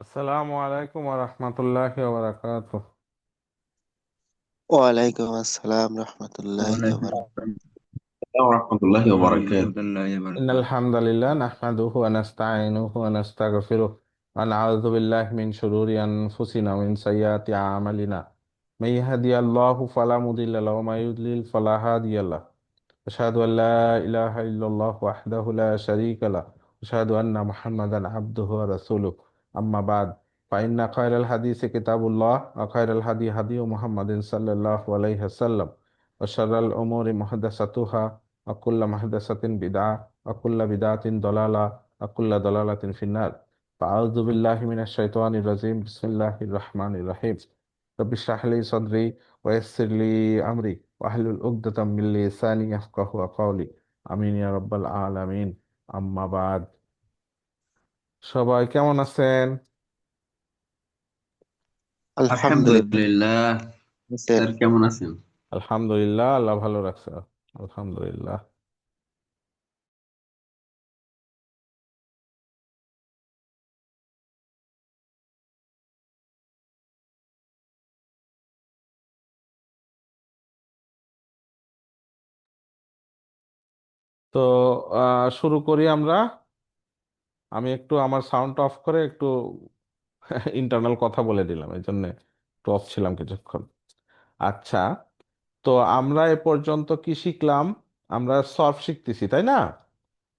আসসালামু আলাইকুম ওয়া রাহমাতুল্লাহি ওয়া বারাকাতুহু। ওয়ালাইকুম আসসালাম রহমতুল্লাহি ওয়ালাইকুম ওয়া আসসালাম ওরহমতুল্লাহি ওবারাকাতুহু। ইন্নাল হামদালিল্লাহ নাহমাদুহু ওয়া নাস্তাঈনুহু ওয়া নাস্তাগফিরুহ ওয়া না'উযু বিল্লাহি মিন শুরুরি আনফুসিনা ওয়া মিন সাইয়্যাতি আ'মালিনা। মান ইয়াহদিয়াল্লাহু ফালা মুদিল্লা লাহু ওয়া মান ইউদ্লিল ফালা হাদিয়া লাহু। আশহাদু আল লা ইলাহা ইল্লাল্লাহু ওয়াহদাহু লা শারীকা লাহু ওয়া আশহাদু আন্না মুহাম্মাদান আবদুহু ওয়া রাসূলুহু। আম্মা বাদ, ফাইন্না খায়রাল হাদিসি কিতাবুল্লাহ ওয়া খায়রাল হাদি হাদিয়ু মুহাম্মাদিন সাল্লাল্লাহু আলাইহি ওয়াসাল্লাম ওয়া শাররাল উমুরি মুহদাসাতুহা ওয়া কুল্লু মুহদাসাতিন বিদআহ ওয়া কুল্লু বিদআতিন দালালাহ ওয়া কুল্লু দালালাতিন ফিন্নার। ফাআউযু বিল্লাহি মিনাশ শাইতানির রাজীম। বিসমিল্লাহির রাহমানির রাহিম। রব্বি ইশরাহ লি সাদরি ওয়া ইয়াসসির লি আমরি ওয়াহলুল উকদাতাম মিন লিসানি ইয়াফকাহু কাওলি। আমিন ইয়া রাব্বাল আলামিন। আম্মা বাদ। সবাই কেমন আছেন? আলহামদুলিল্লাহ। আলহামদুলিল্লাহ। আছেন? স্যার কেমন আছেন? আলহামদুলিল্লাহ, আল্লাহ ভালো রাখছে। আলহামদুলিল্লাহ। তো শুরু করি আমরা। আমি একটু আমার সাউন্ড অফ করে একটু ইন্টারনাল কথা বলে দিলাম, এই জন্য একটু অফ ছিলাম কিছুক্ষণ। আচ্ছা, তো আমরা এ পর্যন্ত কি শিখলাম? আমরা সর্ফ শিখতেছি, তাই না?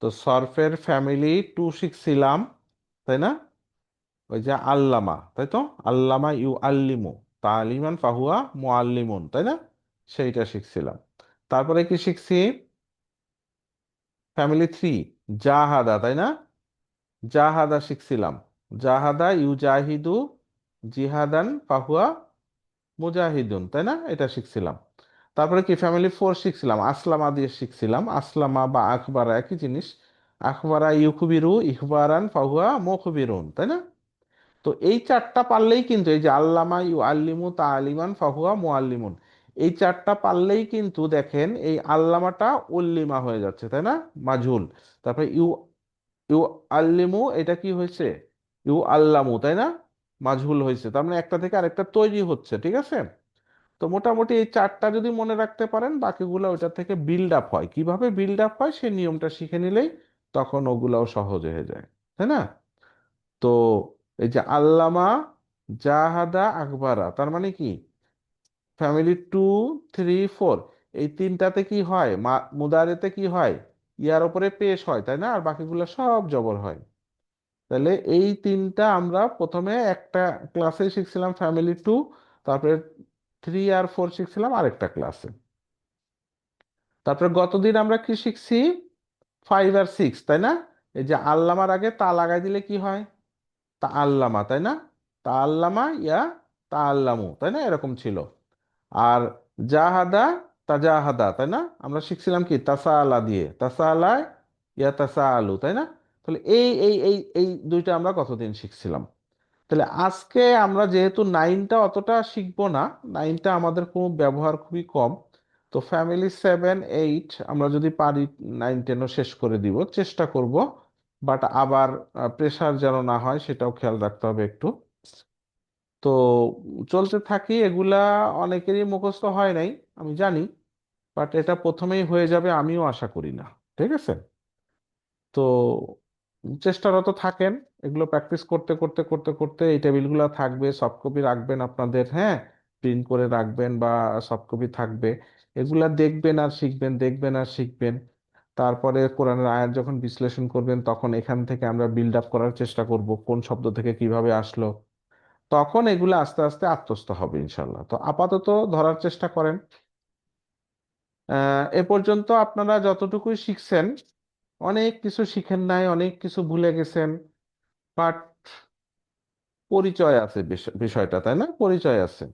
তো সর্ফের ফ্যামিলি টু শিখছিলাম, তাই না? ওই যে আল্লামা, তাই তো। আল্লামা ইউ আল্লিমু তালিমান ফাহুয়া মুআল্লিমুন, তাই না? সেইটা শিখছিলাম। তারপরে কি শিখছি? ফ্যামিলি থ্রি, জাহাদা, তাই না? জাহাদা শিখছিলাম। জাহাদা ইউজাহিদু জিহাদান ফাহুয়া মুজাহিদুন, তাই না? এটা শিখছিলাম। তারপরে কি ফ্যামিলি ফোর শিখছিলাম, আসলামা দিয়ে শিখছিলাম। আসলামা বা আখবারা একই জিনিস। আখবারা ইউখবিরু ইখবারান ফাহুয়া মুখবিরুন, তাই না? তো এই চারটা পারলেই কিন্তু, এই যে আল্লামা ইউ আল্লিমু তালিমান ফাহুয়া মুআল্লিমুন, এই চারটা পারলেই কিন্তু দেখেন এই আল্লামাটা উল্লিমা হয়ে যাচ্ছে, তাই না? মাজহুল। তারপরে ইউ ইউ আল্লিমু, এটা কি হয়েছে? ইউ আল্লামু, তাই না? মাজহুল হয়েছে। তার মানে একটা থেকে আরেকটা তৈরি হচ্ছে, ঠিক আছে? তো মোটামুটি এই চারটা যদি মনে রাখতে পারেন, বাকিগুলো ওইটা থেকে বিল্ড আপ হয়। কিভাবে বিল্ড আপ হয় সেই নিয়মটা শিখে নিলেই তখন ওগুলাও সহজ হয়ে যায়, তাই না? তো এই যে আল্লামা জাহাদা আকবারা, তার মানে কি ফ্যামিলি টু থ্রি ফোর, এই তিনটাতে কি হয়? মুদারেতে কি হয়? ইয়ার উপরে পেশ হয়, তাই না? আর বাকিগুলো সব জবর হয়। তাহলে এই তিনটা আমরা প্রথমে একটা ক্লাসে শিখছিলাম, ফ্যামিলি টু। তারপরে থ্রি আর ফোর শিখছিলাম আরেকটা ক্লাসে। তারপরে গতদিন আমরা কি শিখছি? ফাইভ আর সিক্স, তাই না? এই যে আল্লামার আগে তা লাগাই দিলে কি হয়? তা আল্লামা, তাই না? তা আল্লামা ইয়া তা আল্লামু, তাই না? এরকম ছিল। আর জাহাদা তাজাহাদা, তাই না? আমরা শিখছিলাম কি তাসাআলা দিয়ে, তাসাআলা ইয়া তাসাআলু, তাই না? তাহলে এই দুইটা আমরা কতদিন শিখছিলাম। তাহলে আজকে আমরা যেহেতু নাইনটা অতটা শিখবো না, নাইনটা আমাদের কোনো ব্যবহার খুবই কম। তো ফ্যামিলি সেভেন এইট আমরা যদি পারি নাইন টেনও শেষ করে দিব, চেষ্টা করব। বাট আবার প্রেসার যেন না হয় সেটাও খেয়াল রাখতে হবে একটু। তো চলতে থাকি এগুলা। অনেকেরই মুখস্থ হয় নাই, আমি জানি। বাট এটা প্রথমেই হয়ে যাবে আমিও আশা করি না, ঠিক আছে? তো চেষ্টারত থাকেন। এগুলো প্র্যাকটিস করতে করতে করতে করতে এই টেবিলগুলো থাকবে, সফট কপি রাখবেন আপনাদের, হ্যাঁ। প্রিন্ট করে রাখবেন বা সফট কপি থাকবে। এগুলা দেখবেন আর শিখবেন, দেখবেন আর শিখবেন। তারপরে কোরআনের আয়াত যখন বিশ্লেষণ করবেন তখন এখান থেকে আমরা বিল্ড আপ করার চেষ্টা করব, কোন শব্দ থেকে কিভাবে আসলো। তখন এগুলো আস্তে আস্তে আত্মস্থ হবে ইনশাল্লাহ। তো আপাতত ধরার চেষ্টা করেন। এ পর্যন্ত আপনারা যতটুকুই শিখছেন, অনেক কিছু শিখেন নাই, অনেক কিছু ভুলে গেছেন। বাট পরিচয় আছে, বিষয়টা, তাই না? পরিচয় আছে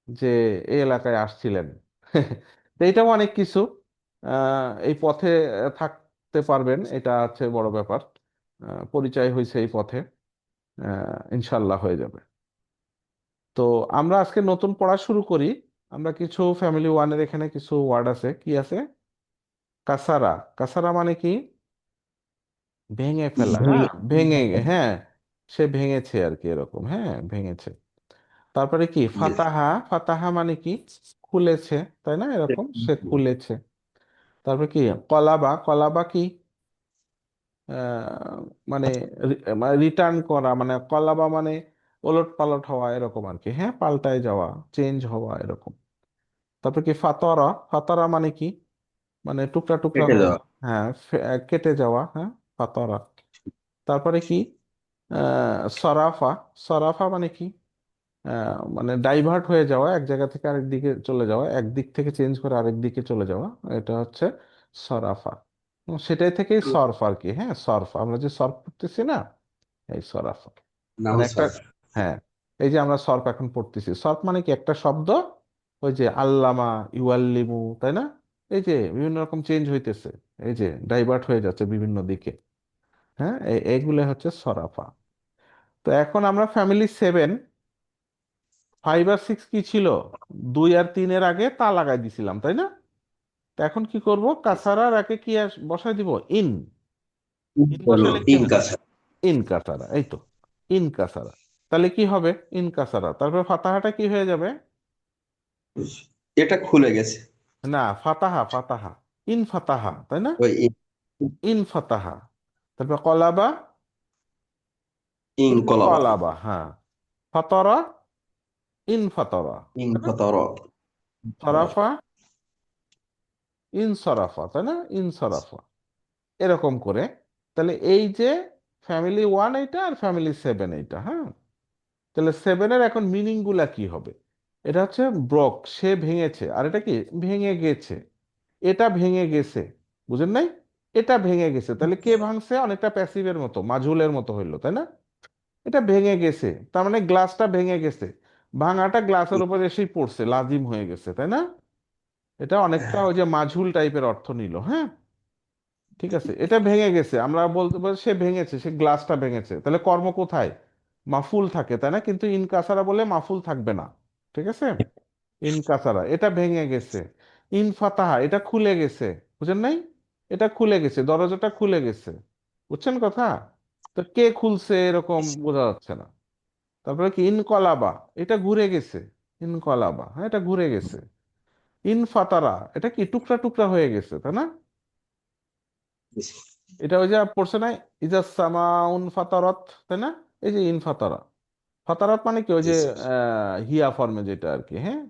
যে এই এলাকায় আসছিলেন। তো এটাও অনেক কিছু। এই পথে থাকতে পারবেন, এটা হচ্ছে বড় ব্যাপার। পরিচয় হয়েছে এই পথে। ইনশাল্লাহ হয়ে যাবে। তো আমরা আজকে নতুন পড়া শুরু করি। আমরা কিছু ফ্যামিলি ওয়ানের এখানে কিছু ওয়ার্ড আছে, কি আছে? কাসারা। কাসারা মানে কি? ভেঙে ফেলা, ভেঙে হ্যাঁ, ভেঙে, হ্যাঁ। সে ভেঙেছে আর কি, এরকম, হ্যাঁ, ভেঙেছে। তারপরে কি জি ফাতাহা, ফাতাহা মানে কি খুলেছে, তাই না, এরকম সে খুলেছে। তারপরে কি কলাবা, কলাবা কি মানে রিটার্ন করা, মানে কলাবা মানে ওলট পালট হওয়া এরকম আর কি, হ্যাঁ, পাল্টায় যাওয়া, চেঞ্জ হওয়া এরকম। তারপর কি ফাতরা, ফাতরা মানে কি মানে টুকরা টুকরা কেটে হওয়া, যাওয়া। হ্যাঁ, কেটে যাওয়া, হ্যাঁ, ফাতরা। তারপরে কি সরাফা, সরাফা মানে কি মানে ডাইভার্ট হয়ে যাওয়া, এক জায়গা থেকে আরেক দিকে চলে যাওয়া, একদিক থেকে চেঞ্জ করে আরেক দিকে চলে যাওয়া, এটা হচ্ছে সরাফা। সেটাই থেকেই সরফ আর কি, হ্যাঁ, সরফ, আমরা যে সরফ করতেছি না, এই সরাফা। নাম মানে একটা, সরফ। হ্যাঁ, এই যে আমরা সরফ এখন পড়তেছি, সরফ মানে কি একটা শব্দ, ওই যে আল্লামা, ইউআল্লিমু, তাই না, এই যে বিভিন্ন রকম চেঞ্জ হইতেছে, এই যে ডাইভার্ট হয়ে যাচ্ছে বিভিন্ন দিকে, হ্যাঁ, এইগুলো হচ্ছে সরাফা। তো এখন আমরা ফ্যামিলি 7, 5 আর 6 কি ছিল, 2 আর 3-এর আগে তা লাগাই দিছিলাম, তাই না। তো এখন কি করব, কাসারার আগে কি বসাই দিব, ইন। ইন বসাইলে কি হবে, ইনকাসা। ইন কাসারা, এই তো, ইন কাসারা। তাহলে কি হবে, ইন কাসারা, তারপর ফাতাহাটা কি হয়ে যাবে, এটা খুলে গেছে। না, ফাতাহা, ফাতাহা, ইন ফাতাহা, তাই না, ওই ইন ফাতাহা। তারপর কলাবা, ইন ইনকলাবা। কলাবা, হ্যাঁ, ফাতরা, ইন ফাতরা, তাই না, ইনফাতারা। সরাফা, ইন সরাফা, তাই না, ইন সরাফা, এরকম করে। তাহলে এই যে ফ্যামিলি 1 এইটা আর ফ্যামিলি 7 এইটা, হ্যাঁ। তাহলে 7-এর এখন মিনিং গুলা কি হবে, এটা হচ্ছে ব্রক, সে ভেঙেছে, আর এটা কি ভেঙে গেছে, এটা ভেঙে গেছে, বুঝেন নাই, এটা ভেঙে গেছে, তাহলে কে ভাঙছে, অনেকটা প্যাসিভের মতো, মাজহুলের মতো হইলো, তাই না। এটা ভেঙে গেছে, তার মানে গ্লাসটা ভেঙে গেছে, ভাঙাটা গ্লাসের উপর এসেই পড়ছে, লাজিম হয়ে গেছে, তাই না। এটা অনেকটা ওই যে মাজহুল টাইপের অর্থ নিল, হ্যাঁ। ঠিক আছে, এটা ভেঙে গেছে, আমরা বলতে পারি সে ভেঙেছে, সে গ্লাসটা ভেঙেছে, তাহলে কর্ম কোথায়, মাফুল থাকে, তাই না, কিন্তু ইনকাসারা বলে মাফুল থাকবে না, ঠিক আছে। ইনকাসারা, এটা ভেঙে গেছে। ইনফাতাহা, এটা খুলে গেছে, বুঝেন নাই, এটা খুলে গেছে, দরজাটা খুলে গেছে, বুঝছেন কথা। তো কে খুলছে এরকম বোঝা যাচ্ছে না। তারপরে কি ইনকলাবা, এটা ঘুরে গেছে, ইনকলাবা, হ্যাঁ, এটা ঘুরে গেছে। ইনফাতারা, এটা কি টুকরা টুকরা হয়ে গেছে, তাই না। এটা ওই যে পড়ছে না, ইজা সামাউন ফাতারাত, তাই না, এই যে ইনফাতারা, ফাতারাত মানে কি ওই যে হিয়া ফর্মে যেটা আর কি, হ্যাঁ,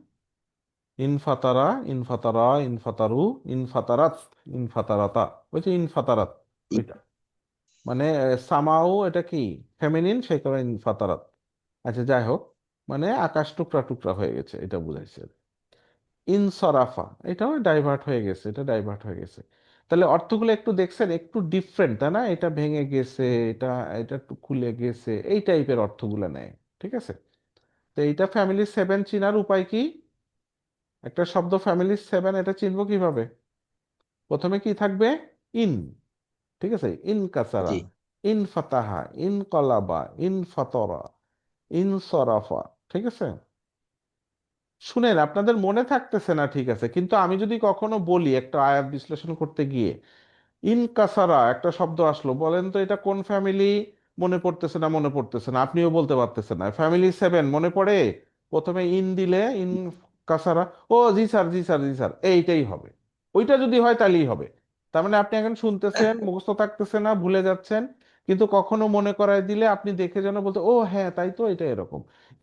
ইনফাতারা, ইনফাতারা, ইনফাতারু, ইনফাতারাত, ইনফাতারাতা, ওই যে ইনফাতারাত, ওইটা মানে সামাউ, এটা কি ফেমিনিন, সেই কারণে ইনফাতারাত। আচ্ছা, যাই হোক, মানে আকাশ টুকরা টুকরা হয়ে গেছে, এটা বুঝাইছে। ইনসরাফা, এটাও ডাইভার্ট হয়ে গেছে, এটা ডাইভার্ট হয়ে গেছে। তাহলে অর্থগুলো একটু দেখছেন, একটু ডিফারেন্ট, তাই না, এটা ভেঙে গেছে, এটা এটা একটু খুলে গেছে, এই টাইপের অর্থগুলো নেয়, ঠিক আছে। তো এইটা ফ্যামিলি 7 চিনার উপায় কি, একটা শব্দ ফ্যামিলি 7, এটা চিনবো কিভাবে, প্রথমে কি থাকবে, ইন, ঠিক আছে, ইন কাসারা, জি। ইন ফাতাহা, ইন কলাবা, ইন ফাতরা, ইন সরাফা, ঠিক আছে। শুনেন, আপনাদের মনে থাকতেছে না, ঠিক আছে, কিন্তু আমি যদি কখনো বলি একটা আয়াত বিশ্লেষণ করতে গিয়ে, ইনকাসারা একটা শব্দ আসলো, বলেন তো এটা কোন ফ্যামিলি, মনে পড়তেছে না, মনে পড়তেছে না, আপনিও বলতে পারতেছেন না, ফ্যামিলি 7 মনে পড়ে, প্রথমে ইন দিলে, ইন কাসারা, ও জি স্যার, জি স্যার, জি স্যার, এইটাই হবে, ওইটা যদি হয় তাহলেই হবে। তার মানে আপনি এখন শুনতেছেন, মুখস্থ থাকতেছে না, ভুলে যাচ্ছেন, কিন্তু কখনো মনে করায় দিলে আপনি দেখে যেন বলতে, ও হ্যাঁ, তাই তো, এটা এরকম,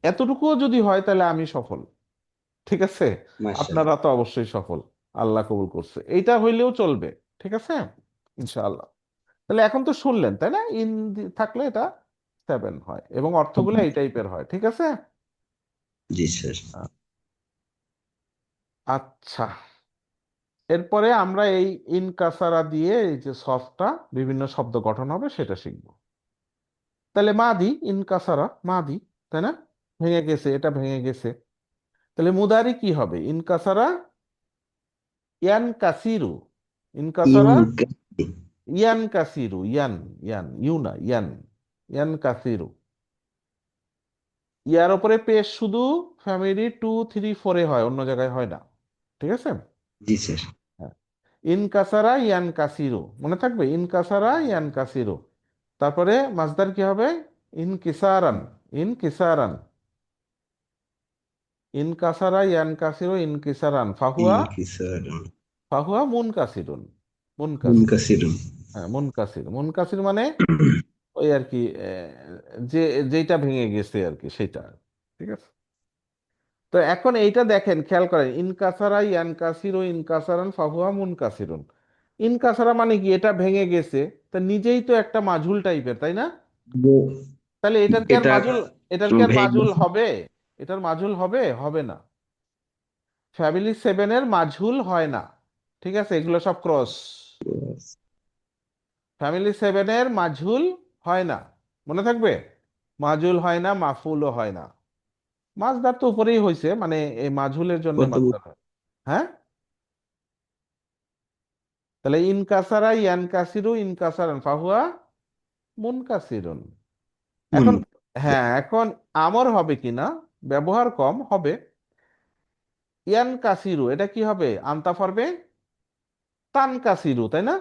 এতটুকুও যদি হয় তাহলে আমি সফল, ঠিক আছে। মাশাআল্লাহ। আপনারা তো অবশ্যই সফল, আল্লাহ কবুল করছে, এইটা হইলেও চলবে, ঠিক আছে, ইনশাআল্লাহ। তাহলে এখন তো শুনলেন, তাই না, থাকলে এটা 7 হয় এবং অর্থগুলো এই টাইপের হয়, ঠিক আছে। জি স্যার। আচ্ছা, এরপরে আমরা এই ইনকাসারা দিয়ে এই যে সফটটা বিভিন্ন শব্দ গঠন হবে সেটা শিখব। তাহলে মাদি, ইনকাসারা মাদি, তাই না, ভেঙে গেছে, এটা ভেঙে গেছে। তাহলে মুদারি কি হবে, ইনকাসারা ইয়ান কাসিরু, ইনকাসারা ইনকা। ইয়ান কাসিরু, ইয়ান, ইয়ান ইউনা, ইয়ান, ইয়ান কাসিরু, ইয়ার উপরে পেশ শুধু ফ্যামিলি 2, 3, 4-এ হয়, অন্য জায়গায় হয় না, ঠিক আছে। জি স্যার। হ্যাঁ, ইনকাসারা ইয়ান কাসিরু, মনে থাকবে, ইনকাসারা ইয়ান কাসিরু। তারপরে মাসদার কি হবে, ইনকিসারান, ইনকিসারান, ইনকাসারা ইয়ানকাসিরু ইনকিসারান ফাহুয়া, ইনকিসারুন ফাহুয়া মুনকাসিরুন, মুনকাসির। মুনকাসিরুন। হ্যাঁ মুনকাসির, মুনকাসির মানে ওই আর কি যে যেটা ভেঙে গেছে আর কি সেটা। ঠিক আছে। তো এখন এইটা দেখেন, খেয়াল করেন, ইনকাসারা ইয়ানকাসিরু ইনকাসারান ফাহুয়া মুনকাসিরুন। ইনকাসারা মানে কি, এটা ভেঙে গেছে। তা নিজেই তো একটা মাজহুল টাইপের, তাই না? তাহলে এটার কি আর এটা মাজহুল, এটার কি আর ভেঙে মাজহুল হবে? এটার মাজহুল হবে? হবে না। ফ্যামিলি সেভেনের মাজহুল হয় না। ঠিক আছে, এগুলো সব ক্রস। ফ্যামিলি সেভেনের মাজহুল হয় না, মনে থাকবে। মাজহুল হয় না, মাফুলও হয় না। মাজদার তো উপরেই হয়েছে, মানে এই মাজহুলের জন্য কত মাজদার হয়। হ্যাঁ, তাহলে ইনকাসারা ইয়ানকাসিরু ইনকাসারান ফাহুয়া মুনকাসিরুন। মুন এখন হ্যাঁ, এখন আমর হবে কিনা, ব্যবহার কম হবে। ইয়ানকাসিরু, এটা কি হবে? আনতা ফরবে তানকাসিরু, তাই না?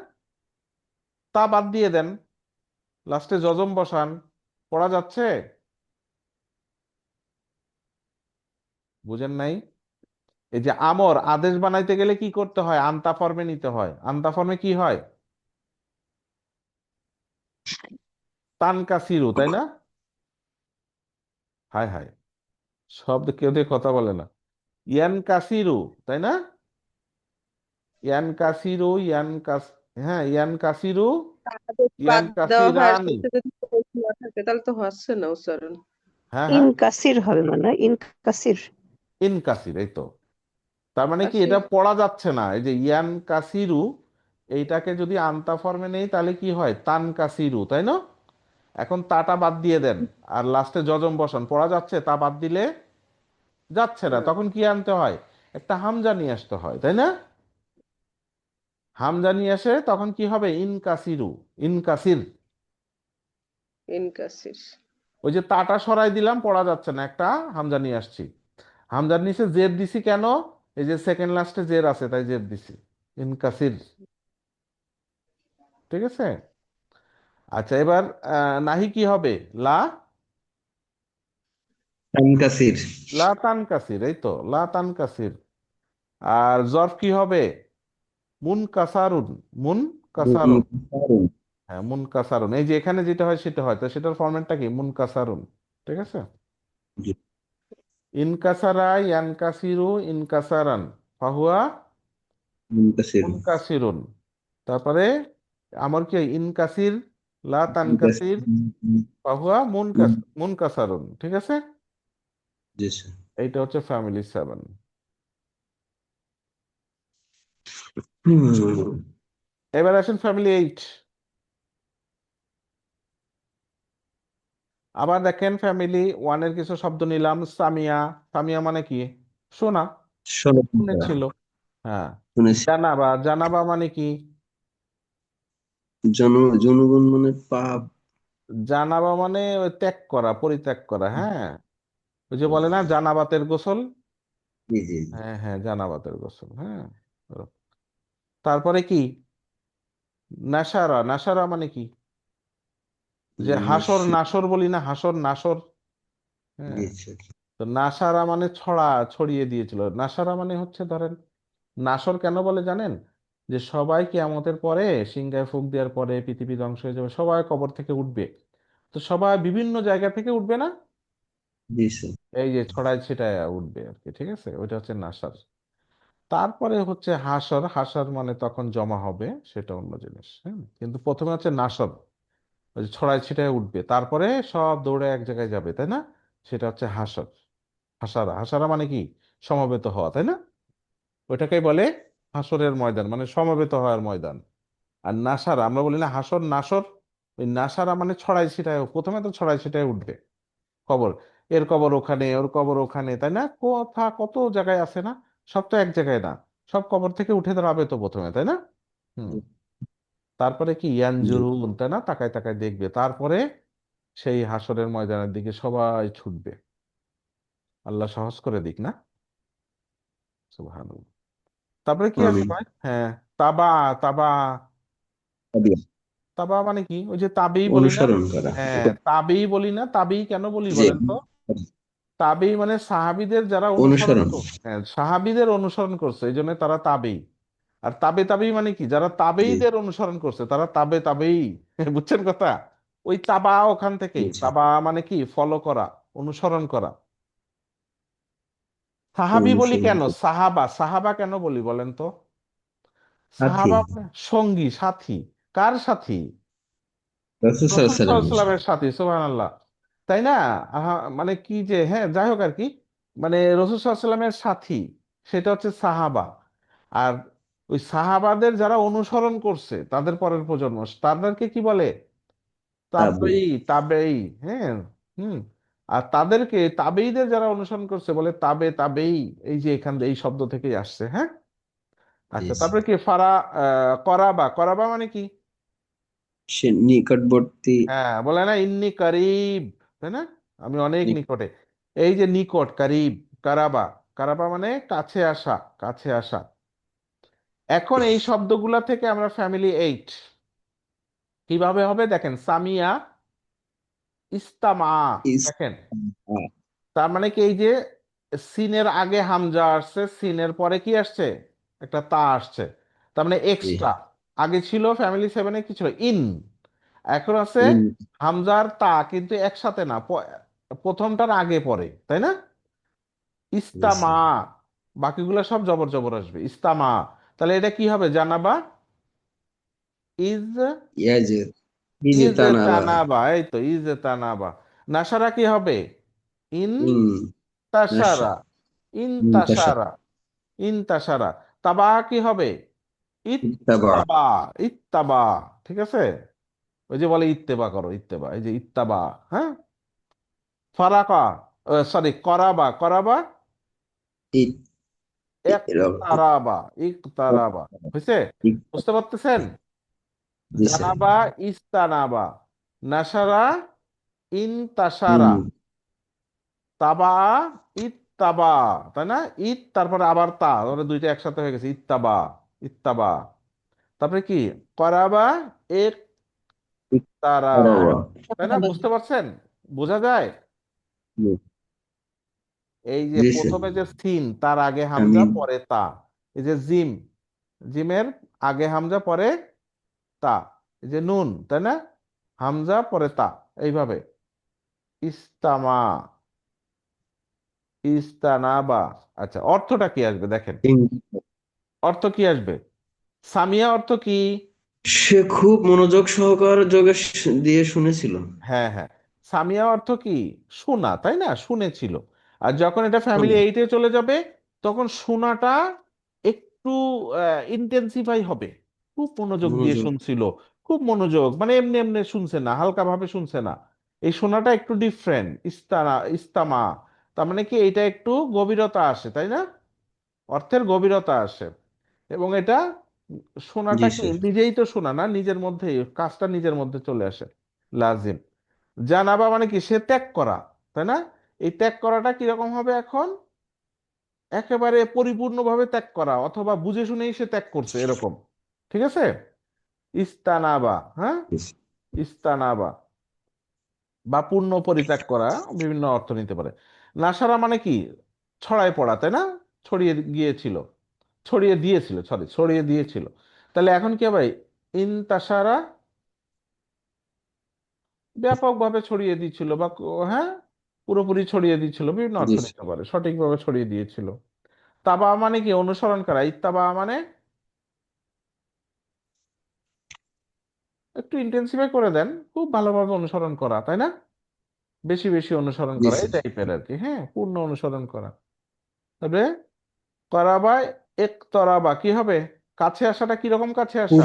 তা বাদ দিয়ে দেন, লাস্টে জজম বসান। পড়া যাচ্ছে? বুঝেন নাই? এই যে আমর আদেশ বানাইতে গেলে কি করতে হয়? আনতা ফর্মে নিতে হয়। আনতা ফর্মে কি হয়? তানকাসিরু, তাই না? হায় হায়, শব্দ কেউ দিয়ে কথা বলে না। ইয়ানকাসিরু, তাই না? ইয়ানকাসিরু, হ্যাঁ ইয়ানকাসিরু, আদেশ বাদ দেওয়া হয় আর ইয়ানকাসিরানি। শেষে যদি পেশ না থাকে তাহলে তো হচ্ছে না উচ্চারণ। হ্যাঁ হ্যাঁ, ইনকাসির হবে মানে ইনকাসির। ইনকাসির, এই তো। তার মানে কি, এটা কাশির। পড়া যাচ্ছে না। এই যে ইয়ান কাসিরু, এইটাকে যদি আনতা ফর্মে নেই তাহলে কি হয়? তান কাসিরু, তাই না? এখন তাটা বাদ দিয়ে দেন, আর লাস্টে যজম বসান। পড়া যাচ্ছে? তা বাদ দিলে যাচ্ছে না, হুম, তখন কি আনতে হয়? একটা হামজা নিয়ে আসতে হয়, তাই না? হামজা নিয়ে আসে, তখন কি হবে? ইনকাসিরু, ইনকাসির। ইনকাসির। ওই যে তাটা সরাই দিলাম, পড়া যাচ্ছে না, একটা হামজা নিয়ে আসছি। হামজার নিচে জের দিছি কেন? এই যে সেকেন্ড লাস্টে জের আছে, তাই জের দিছি। ইনকাসির। ঠিক আছে। আচ্ছা, এবার নাহি কি হবে? লা, তানকাসির লা তানকাসির, এই তো, লা তানকাসির। আর জরফ কি হবে? মুন কাসারুন, মুন কাসারুন। মুনকাসিরুন। হ্যাঁ মুন কাসারুন, এই যে এখানে যেটা হয় সেটা হয়, তো সেটার ফরম্যাটটা কি? মুন কাসারুন। ঠিক আছে। জি, ইনকাসারা ইয়ানকাসিরু ইনকাসারান ফাহুয়া মুনকাসিরুন। মুনকাসিরুন। তারপরে আমার কি হয়? ইনকাসির, লা তানকাসির মুনকাসিরুন। ফাহুয়া মুনকাসারুন। ঠিক আছে। জি স্যার। এইটা হচ্ছে ফ্যামিলি সেভেন। হুম, এবার আসেন ফ্যামিলি এইট। আবার দেখেন, ফ্যামিলি ওয়ানের কিছু শব্দ নিলাম। সামিয়া, সামিয়া মানে কি? শোনা, ষোলটা শুনেছিল। হ্যাঁ। শুনেছি। জানাবা, জানাবা মানে কি? জনগণ মানে পাপ। জানাবা মানে ওই ত্যাগ করা, পরিত্যাগ করা। হ্যাঁ, ওই যে বলে না জানাবাতের গোসল। জি জি জি। হ্যাঁ হ্যাঁ, জানাবাতের গোসল। হ্যাঁ। তারপরে কি? নাসারা, নাসারা মানে কি? যে হাসর নিশ্চয়। নাসর বলি না, হাসর নাসর। জি হ্যাঁ। স্যার। তো নাসারা মানে ছড়িয়ে দিয়েছিল। নাসারা মানে হচ্ছে, ধরেন, নাসর কেন বলে জানেন? যে সবাই কিয়ামতের পরে, সিংহায় ফুঁক দেওয়ার পরে পৃথিবী ধ্বংস হয়ে যাবে, সবাই কবর থেকে উঠবে। তো সবাই বিভিন্ন জায়গা থেকে উঠবে না, জি স্যার। এই যে ছড়ায় ছিটায় উঠবে আর কি। ঠিক আছে, ওইটা হচ্ছে নাসার। তারপরে হচ্ছে হাসর, হাসর মানে তখন জমা হবে, সেটা অন্য জিনিস। হ্যাঁ, কিন্তু প্রথমে হচ্ছে নাসর, ওই যে ছড়ায় ছিটায় উঠবে, তারপরে সব দৌড়ে এক জায়গায় যাবে, তাই না? সেটা হচ্ছে হাসর। হাসারা, হাসারা মানে কি? সমবেত হওয়া, তাই না? ওইটাকেই বলে হাসরের ময়দান, মানে সমবেত হওয়ার ময়দান। আর নাসারা, আমরা বলি না হাসর নাসর, ওই নাসারা মানে ছড়াই ছিটায়, প্রথমে তো ছড়াই ছিটায় উঠবে কবর। এর কবর ওখানে, ওর কবর ওখানে, তাই না? কত জায়গায় আছে না? সব তো এক জায়গায় না। সব কবর থেকে উঠে দাঁড়াবে তো প্রথমে, তাই না? হুম। তারপরে কি? জি। ইয়ানজুরুন, তাই না? তাকায় তাকায় দেখবে। তারপরে সেই হাসরের ময়দানের দিকে সবাই ছুটবে। আল্লাহ সহজ করে দিক না। সুবহানাল্লাহ। তারপরে কি আছে আমিন। ভাই? হ্যাঁ, তাবা, তাবা, তাবিয়া। তাবা মানে কি? ওই যে তাবেই বলি না? অনুসরণ করা। হ্যাঁ, তাবেই বলি না? তাবেই কেন বলি জি, বলেন তো? তাবেই মানে সাহাবীদের যারা অনুসরণ অনুসরণ। করছে, হ্যাঁ, সাহাবীদের অনুসরণ করছে এই জন্য তারা তাবেই। আর তাবেই মানে কি? যারা জি, তাবেইদের অনুসরণ করছে তারা তাবেই। বুঝছেন কথা? ওই তাবা ওখান থেকেই। আচ্ছা। তাবা মানে কি? ফলো করা, অনুসরণ করা। সাহাবী বলি অনুসরণ কেন? করা। সাহাবা, সাহাবা কেন বলি বলেন তো? সাথী, সাহাবা মানে সঙ্গী, সাথী। কার সাথী? রাসূল রসুল সাল্লাল্লাহু আলাইহি ওয়াসাল্লাম। সাল্লামের সাথী, সুবহানাল্লাহ। তাই না? মানে কি যে, হ্যাঁ, যাই হোক আর কি, মানে রসুল সাল্লামের সাথী, সেটা হচ্ছে সাহাবা। আর ওই সাহাবাদের যারা অনুসরণ করছে তাদের পরের প্রজন্ম, তাদেরকে কি বলে? তাবে, তাবেই, তাবেই। হ্যাঁ। হুম। আর তাদেরকে তাবেইদের যারা অনুসরণ করছে বলে তাবেই। এই যে এখান এই শব্দ থেকেই আসছে। হ্যাঁ। জি, আচ্ছা, জি। তারপরে কি ফারা, করাবা, করাবা মানে কি? সে নিকটবর্তী। হ্যাঁ, বলে না ইন্নি করিব, তাই না? আমি অনেক নিকটে। এই যে নিকট, করিব, কারাবা। কারাবা মানে কাছে আসা, কাছে আসা। এখন এই শব্দগুলা থেকে আমরা ফ্যামিলি 8 কিভাবে হবে দেখেন। সামিয়া, ইস্তামা। ইস, দেখেন, তার মানে কি? এই যে সিনের আগে হামজা আসছে, সিনের পরে কি আসছে? একটা তা আসছে। তার মানে জি, এক্সট্রা। আগে ছিল ফ্যামিলি 7-এ কি ছিল? ইন। এখন আছে ইন, হামজার তা, কিন্তু একসাথে না, প্রথমটার আগে পরে, তাই না? ইস্তামা। জি। বাকিগুলো সব জবর জবর আসবে। ইস্তামা। তাহলে এটা কি হবে? জানাবা, ইজ, ইয়াজে, এই যে ইজ তানাবা। তানাবা। এই তো, ইজ তানাবা। নাসারা কি হবে? ইন ইন, নাশা, তাসারা। ইন ইনতাশা, তাসারা। ইন তাসারা। তাবা কি হবে? ইত্তাবা। ইত্তাবা। ইত্তাবা। ঠিক আছে? ওই যে বলে ইত্তেবা করো, ইত্তেবা, এই যে ইত্তাবা। হ্যাঁ। ফারাকা, সরি, করাবা, করাবা। ইত, একতারাবা, ইকতারাবা। হয়েছে? বুঝতে পারতেছেন? জি স্যার। জানাবা, ইস্তানাবা। নাসারা, ইনতাসারা। ইন, তাবা, ইত্তাবা। তাই না? ইত তারপরে আবার তা, ধরে দুইটা একসাথে হয়ে গেছে। ইত্তাবা, ইত্তাবা। তারপরে কি? করাবা, এক তারাবা। ইত্তারাবা। তাই না? বুঝতে পারছেন? বোঝা যায়? জি, এই যে জি স্যার। প্রথমে যে সিন, তার আগে আমি, হামজা পরে তা। এই যে জিম, জিমের আগে হামজা পরে তা। এই যে নুন, তাই না? হামজা পরে তা। এইভাবে ইস্তামা, ইস্তানাবা। আচ্ছা, অর্থটা কি আসবে দেখেন। অর্থ কি আসবে? সামিয়া অর্থ কি? সে খুব মনোযোগ সহকারে দিয়ে শুনেছিল। হ্যাঁ, হ্যাঁ। সামিয়া অর্থ কি? শোনা, তাই না? শুনেছিল। আর যখন এটা ফ্যামিলি শোনা, 8-এ চলে যাবে, তখন শোনাটা একটু ইন্টেন্সিফাই হবে। খুব মনোযোগ দিয়ে মনোযোগ। শুনছিল। খুব মনোযোগ, মানে এমনি এমনি শুনছে না, হালকা ভাবে শুনছে না। এই শোনাটা একটু ডিফারেন্ট। ইস্তামা। তার মানে কি? এটা একটু গভীরতা আসে, তাই না? অর্থের গভীরতা আসে। এবং এটা শোনাটা জি কি স্যার। নিজেই তো শোনা না, নিজের মধ্যেই কাজটা নিজের মধ্যে চলে আসে। লাজিম। জানাবা মানে কি? সে ত্যাগ করা, তাই না? এই ত্যাগ করাটা কিরকম হবে এখন? একেবারে পরিপূর্ণভাবে ত্যাগ করা, অথবা বুঝে শুনেই সে ত্যাগ করছে, এরকম। ঠিক আছে? ইস্তানাবা। হ্যাঁ। ইস্তানাবা বা পূর্ণ পরিত্যাগ করা, বিভিন্ন অর্থ নিতে পারে। নাসারা মানে কি? ছড়ায় পড়া, তাই না? ছড়িয়ে গিয়েছিল, ছড়িয়ে দিয়েছিল, সরি, ছড়িয়ে দিয়েছিল। তাহলে এখন কি হবে? ইনতাসারা, ব্যাপকভাবে ছড়িয়ে দিয়েছিল, বা হ্যাঁ, পুরোপুরি ছড়িয়ে দিয়েছিল, বিভিন্ন জি অর্থ স্যার। নিতে পারে, সঠিকভাবে ছড়িয়ে দিয়েছিল। তাবা মানে কি? অনুসরণ করা। ইত্তাবা মানে একটু ইন্টেন্সিফাই করে দেন, খুব ভালোভাবে অনুসরণ করা, তাই না? বেশি বেশি অনুসরণ জি করা, এই স্যার। টাইপের আর কি। হ্যাঁ, পূর্ণ অনুসরণ করা। তবে করাবা, এক তরাবা কি হবে? কাছে আসাটা কিরকম কাছে আসা?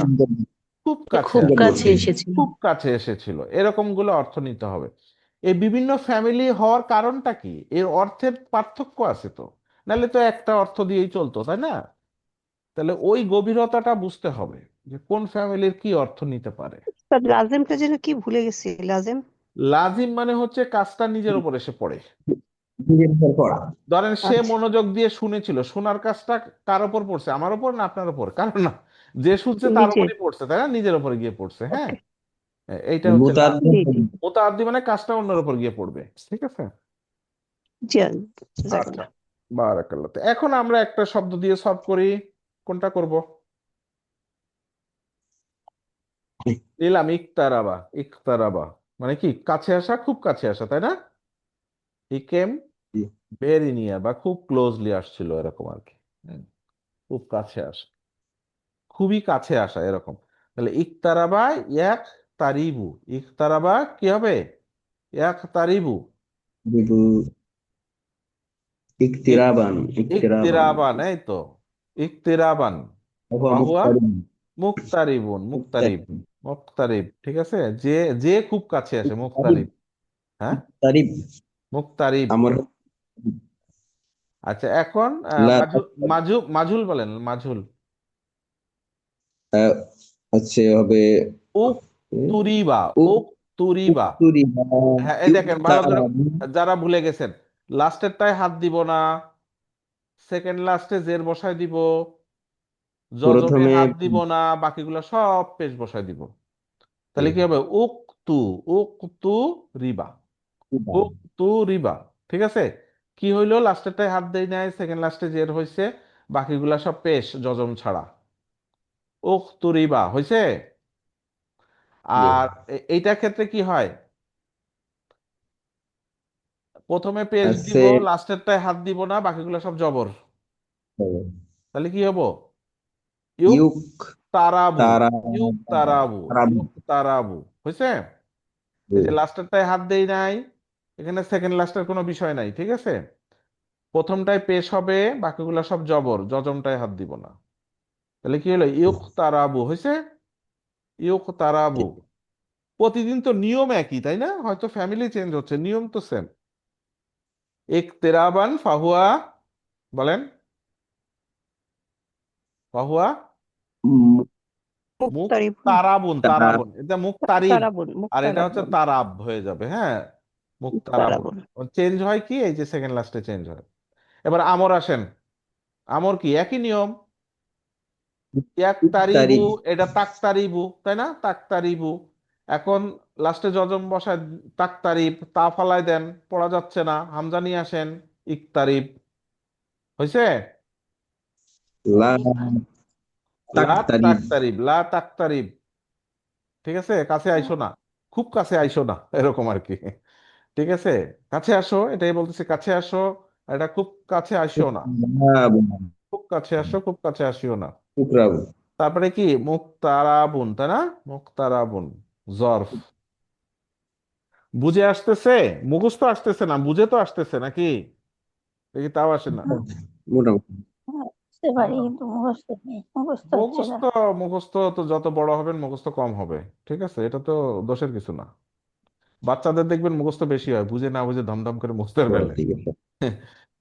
খুব, খুব কাছে খুব আসা। কাছে এসেছিল। খুব কাছে এসেছিল, এরকম গুলো অর্থ নিতে হবে। এই বিভিন্ন ফ্যামিলি হওয়ার কারণটা কি? এর অর্থের পার্থক্য আছে তো, নাহলে তো একটা অর্থ দিয়েই চলতো, তাই না? তাহলে ওই গভীরতাটা বুঝতে হবে, যে কোন ফ্যামিলির কি অর্থ নিতে পারে। স্যার লাজেমটা যেন কি ভুলে গেছি, লাজেম। লাজিম মানে হচ্ছে কাজটা নিজের উপর এসে পড়ে। নিজের উপর পড়া। ধরেন সে আচ্ছা, মনোযোগ দিয়ে শুনেছিল, শোনার কাজটা কার উপর পড়ছে? আমার উপর না আপনার উপর? কারণ না, যে শুনছে তার নিজের। উপরই পড়ছে, তাই না? নিজের উপরে গিয়ে পড়ছে। হ্যাঁ। ওকে, এইটা হচ্ছে মুতাআদ্দি জি জি মুতাআদ্দি, মানে কাজটা অন্যের উপর গিয়ে পড়বে। ঠিক আছে? জি আচ্ছা, জাযাকাল্লাহ। বারাকাল্লাহ। তো এখন আমরা একটা শব্দ দিয়ে সলভ করি, কোনটা করব? নিলাম ইকতারাবা। ইকতারাবা মানে কি? কাছে আসা, খুব কাছে আসা, তাই না? হি কেম ভেরি নিয়ার, বা খুব ক্লোজলি আসছিল, এরকম আর কি। হুম, খুব কাছে আসা, খুবই কাছে আসা, এরকম। তাহলে ইকতারাবা ইয়াক তারিবু। ইকতারাবা কি হবে? ইয়াক তারিবু। বিবু ইক ইকতিরাবান ইকতিরাবান ইকতিরাবান, এই তো, ইকতিরাবান। ওয়া ফাহুয়া মুক্তারিব মুক্তারিবুন। মুক্তারিব, মুক্তারিব মুক্তারিব, ঠিক আছে। যে যে খুব কাছে আসে, মুক্তারিব মুক্তারিব। হ্যাঁ, মুক্তারিব মুক্তারিব। আমার আচ্ছা, এখন লা মাঝুল বলেন, মাঝুল। আহ, হচ্ছে হবে উক তুরিবা। উক তুরিবা। উক্তুরিবা হ্যাঁ, এই দেখেন ভালো করে, ইউক্তারাবু যারা ভুলে গেছেন, লাস্টেরটায় হাত দিব না, সেকেন্ড লাস্টে জের বসায় দিব, যজমে প্রথমে হাত দিব না, বাকিগুলো সব পেশ বসায় দিব। তাহলে কি হবে? উক্তু, উক্তু রিবা, উক্তু রিবা। ঠিক আছে? কি হইলো? লাস্টেরটায় হাত দেই নাই, সেকেন্ড লাস্টে জের হইছে, বাকিগুলা সব পেশ যজম ছাড়া। উক্তু রিবা হইছে। আর এইটার ক্ষেত্রে কি হয়? প্রথমে পেশ আছে দিব, লাস্টেরটায় হাত দিব না, বাকিগুলো সব জবর। তাহলে কি হবো? ইউক ইউক তারাবু। তারা ইউক তারাবু। তারাবু ইউক তারাবু হয়েছে। এই যে লাস্টেরটায় হাত দেই নাই, এখানে সেকেন্ড লাস্টের কোনো বিষয় নাই। ঠিক আছে? প্রথমটায় পেশ হবে, বাকিগুলো সব জবর, যজমটায় হাত দিব না। তাহলে কি হলো? ইউক তারাবু হয়েছে। ইউক তারাবু। প্রতিদিন তো নিয়ম একই, তাই না? হয়তো ফ্যামিলি চেঞ্জ হচ্ছে, নিয়ম তো সেম। ইকতেরাবান ফাহুয়া, বলেন, ফাহুয়া মু- মুখ মুক্তারিবুন তারাবুন। তারা তারাবুন, এটা মুখ তারিব, মুক্তারাবুন আর এটা হচ্ছে মুক্তারাবুন তারাব হয়ে যাবে। হ্যাঁ, মুখ তারাবুন। মুক্তারাবুন। চেঞ্জ হয় কি? এই যে সেকেন্ড লাস্টে চেঞ্জ হয়। এবার আমর আসেন। আমর কি? একই নিয়ম। এক তারিবু, ইউক্তারিব এটা তাক তারিবু, তাই না? তাক তারিবু। এখন লাস্টে যজম বসায়, তাক তারিব, তা ফালাই দেন, পড়া যাচ্ছে না, হামজা নিয়ে আসেন, ইক তারিব হয়েছে। লা লা তাকতারিব তাক তারিব, লা তাক তারিব। ঠিক আছে? কাছে আইসো না, খুব কাছে আইসো না, এরকম আর কি। ঠিক আছে? কাছে আসো, এটাই বলতেছে, কাছে আসো। আর এটা খুব কাছে আসিও না। ইকরাবু খুব কাছে আসো, খুব কাছে আসিও না। ইকরাবু তারপরে কি? মুক্তারাবুন, তাই না? মুক্তারাবুন জরফ। বুঝে আসতেছে? মুখস্থ আসতেছে না, বুঝে তো আসতেছে নাকি? দেখি তাও আসে না। মোটামুটি হ্যাঁ, বুঝতে পারি কিন্তু মুখস্থ নেই, মুখস্থ হচ্ছে না। মুখস্থ, মুখস্থ তো যত বড় হবেন মুখস্থ কম হবে। ঠিক আছে? এটা তো দোষের কিছু না। বাচ্চাদের দেখবেন মুখস্থ বেশি হয়, বুঝে না বুঝে ধমধম করে মুখস্থ ফেলে। ঠিক আছে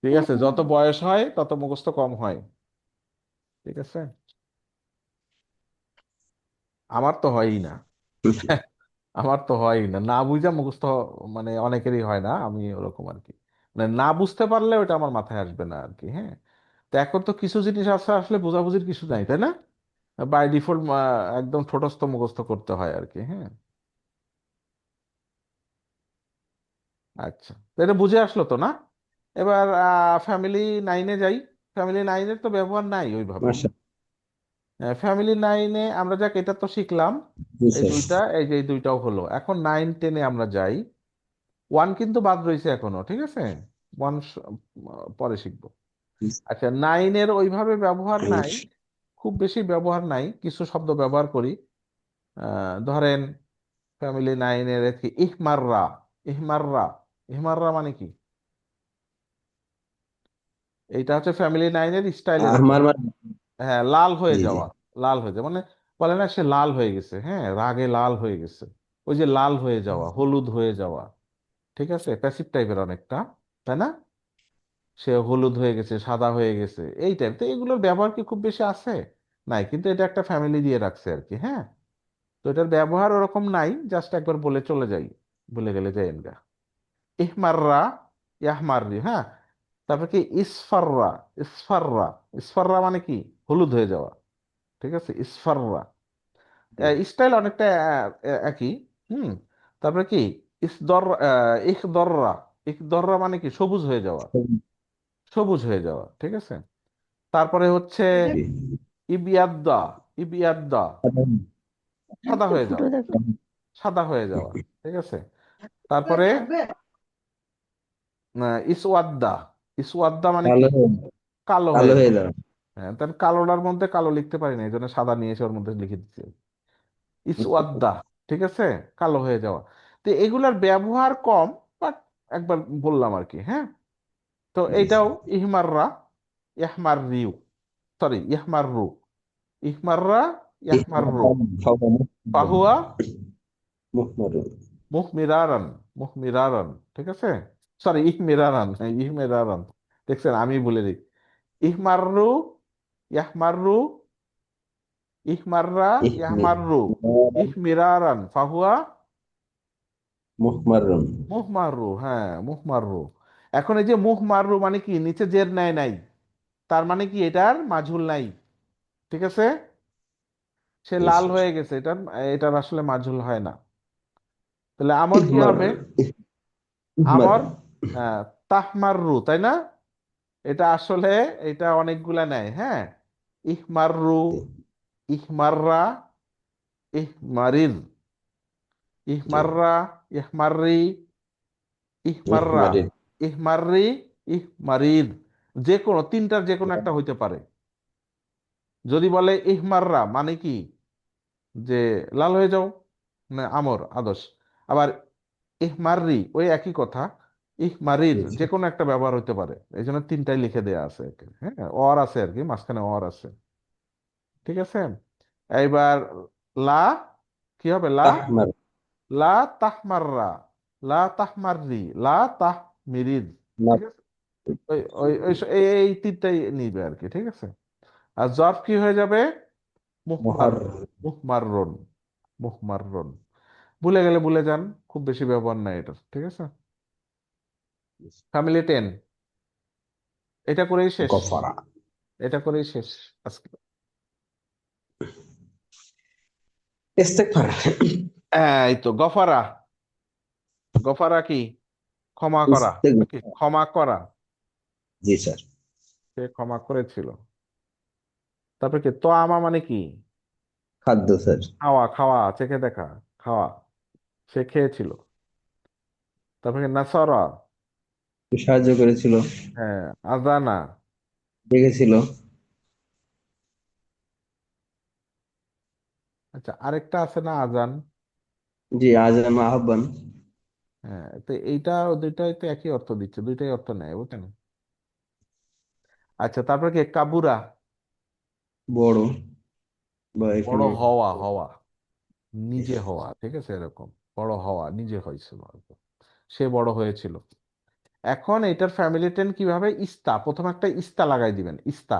ঠিক আছে? যত বয়স হয় তত মুখস্থ কম হয়। ঠিক আছে? আমার তো হয়ই না। আমার তো হয়ই না, না বুঝা মুখস্থ, মানে অনেকেরই হয় না, আমি ওরকম আর কি। মানে না বুঝতে পারলে ওটা আমার মাথায় আসবে না আর কি। হ্যাঁ, তো এখন তো কিছু জিনিস আছে আসলে বোঝাবুঝির কিছু নাই, তাই না? বাই ডিফল্ট একদম ঠোঁটস্থ মুখস্থ করতে হয় আর কি। হ্যাঁ, আচ্ছা, তো এটা বুঝে আসলো তো না? এবার ফ্যামিলি নাইনে যাই। ফ্যামিলি নাইনের তো ব্যবহার নাই ওইভাবে। মাশা ফ্যামিলি নাইনে আমরা যাক, এটা তো শিখলাম। এই বুঝছেন দুইটা, এই যে এই দুইটাও হলো। এখন 9 10-এ আমরা যাই। ওয়ান কিন্তু বাদ রয়েছে এখনো। ঠিক আছে? ওয়ান পরে শিখবো। আচ্ছা, নাইনের ওইভাবে ব্যবহার নাই, খুব বেশি ব্যবহার নাই, কিছু শব্দ ব্যবহার করি। ধরেন ফ্যামিলি নাইনের কি? ইহমাররা। ইহমাররা। ইহমাররা মানে কি? এইটা হচ্ছে ফ্যামিলি নাইনের স্টাইলের একটা। আমার মানে হ্যাঁ, লাল হয়ে জি জি যাওয়া। লাল হয়ে যাওয়া মানে, বলে না সে লাল হয়ে গেছে, হ্যাঁ, রাগে লাল হয়ে গেছে। ওই যে লাল হয়ে যাওয়া, হলুদ হয়ে যাওয়া। ঠিক আছে? প্যাসিভ টাইপের অনেকটা, তাই না? সে হলুদ হয়ে গেছে, সাদা হয়ে গেছে, এই টাইপ। তো এগুলোর ব্যবহার কি খুব বেশি আছে? নাই, কিন্তু এটা একটা ফ্যামিলি দিয়ে রাখছে আর কি। হ্যাঁ, তো এটার ব্যবহার ওরকম নাই, জাস্ট একবার বলে চলে যাই, বলে গেলে যাই গা। ইহমাররা, ইয়াহমাররি। হ্যাঁ, তারপর কি? ইসফাররা। ইসফাররা। ইসফাররা মানে কি? হলুদ হয়ে যাওয়া। ঠিক আছে? ইসফাররা। স্টাইল অনেকটা একই। হুম। তারপরে কি ইখদররা। ইখদররা মানে কি সবুজ হয়ে যাওয়া, সবুজ হয়ে যাওয়া, ঠিক আছে। তারপরে হচ্ছে জি। ইবিয়াদ্দা। ইবিয়াদ্দা সাদা একটু হয়ে ফুটো যাওয়া, দেখো। সাদা হয়ে যাওয়া, ঠিক আছে। তারপরে ইসওয়াদ্দা। ইসওয়াদ্দা মানে কি কালো হয়ে কালো কালো হয়ে হয়ে যাওয়া। যাওয়া। হ্যাঁ, তার কালোটার মধ্যে কালো লিখতে পারি না, এই জন্য সাদা নিয়ে এসে ওর মধ্যে লিখে দিচ্ছি। ইসওয়াদ্দা, ঠিক আছে, কালো হয়ে যাওয়া। তো এগুলার ব্যবহার কম, বাট একবার বললাম আর কি, হ্যাঁ। তো জি এইটাও স্যার। ইহমাররা, ইহমাররিউ, সরি ইহমাররু, ইহমাররা, ইহমাররু, ফাহুয়া মুহমরুন। মুহমিরারান, মুহমিরারান, ঠিক আছে। সরি ইহমিরারান, হ্যাঁ, ইহমিরারান, দেখছেন আমি বলে দিই। ইহমাররু, ইয়াহমাররু, ইহমাররা, ইহমির ইয়াহমাররু, ইহমিরারান, ফাহুয়া মুহমরুন। মুহমাররু, হ্যাঁ মুহমাররু। এখন এই যে মুহমাররু মানে কি নিচে জের নাই নাই, তার মানে কি এটার মাজহুল নাই, ঠিক আছে। সে জি লাল স্যার। হয়ে গেছে, এটার এটার আসলে মাজহুল হয় না। তাহলে আমর কি ইহমার হবে? ইহমার। আমর, হ্যাঁ, তাহমাররু, তাই না? এটা আসলে এটা অনেকগুলা নেয়, হ্যাঁ। ইহমাররু, ইহমাররা, ইহমারির, জি। ইহমাররা, ইহমাররি, ইহমাররা, ইহমারিন। ইহমাররি, ইহমারির, যে কোনো তিনটার যে কোনো একটা হইতে পারে। যদি বলে ইহমাররা মানে কি যে লাল হয়ে যাও, না আমর আদর্শ। আবার ইহমাররি ওই একই কথা, ইহমারির জি যে স্যার। কোনো একটা ব্যবহার হতে পারে, এই জন্য তিনটাই লিখে দেয়া আছে আর কি, হ্যাঁ, অর আছে আর কি, মাঝখানে অর আছে, ঠিক আছে। এইবার লা, কি হবে? লা, তাহমার। লা তাহমাররা, লা তাহমাররি, লা তাহমিরির, না। ঠিক আছে। এই তিনটাই নিবে আর কি, ঠিক আছে। আর জর্ব কি হয়ে যাবে? মুহমার, মুহার। মুহমাররুন, মুহমাররুন। ভুলে গেলে ভুলে যান, খুব বেশি ব্যবহার নাই এটার, ঠিক আছে। ফ্যামিলি 10, এটা করেই শেষ, গফারা। এটা করেই শেষ আজকে। ইস্তেগফার। এই তো গফারা। গফারা কি? ক্ষমা করা, নাকি ইস্তেগফার। ক্ষমা করা, জি স্যার। সে ক্ষমা করেছিল। তারপরে কি তো আমা মানে কি? খাদ্য স্যার। খাওয়া, খাওয়া, চেখে দেখা, খাওয়া, সে খেয়েছিল। তারপরে কি নাসারা, সাহায্য করেছিল। হ্যাঁ, আজানা। দেখেছিল। আচ্ছা, আরেকটা আছে না আজান? জি আজান আহ্বান। হ্যাঁ, তো এইটা দুইটাই তো একই অর্থ দিচ্ছে, দুইটাই অর্থ নেয়, বুঝলেন। আচ্ছা, তারপরে কি কাবুরা, বড় বা বড় এখানে হওয়া, হওয়া, নিজে হওয়া, ঠিক আছে, এরকম বড় হওয়া, নিজে হয়েছিল আর কি। সে বড় হয়েছিল। এখন এটার ফ্যামিলি টেন কিভাবে? ইস্তা, প্রথমে একটা ইস্তা লাগাই দিবেন, ইস্তা।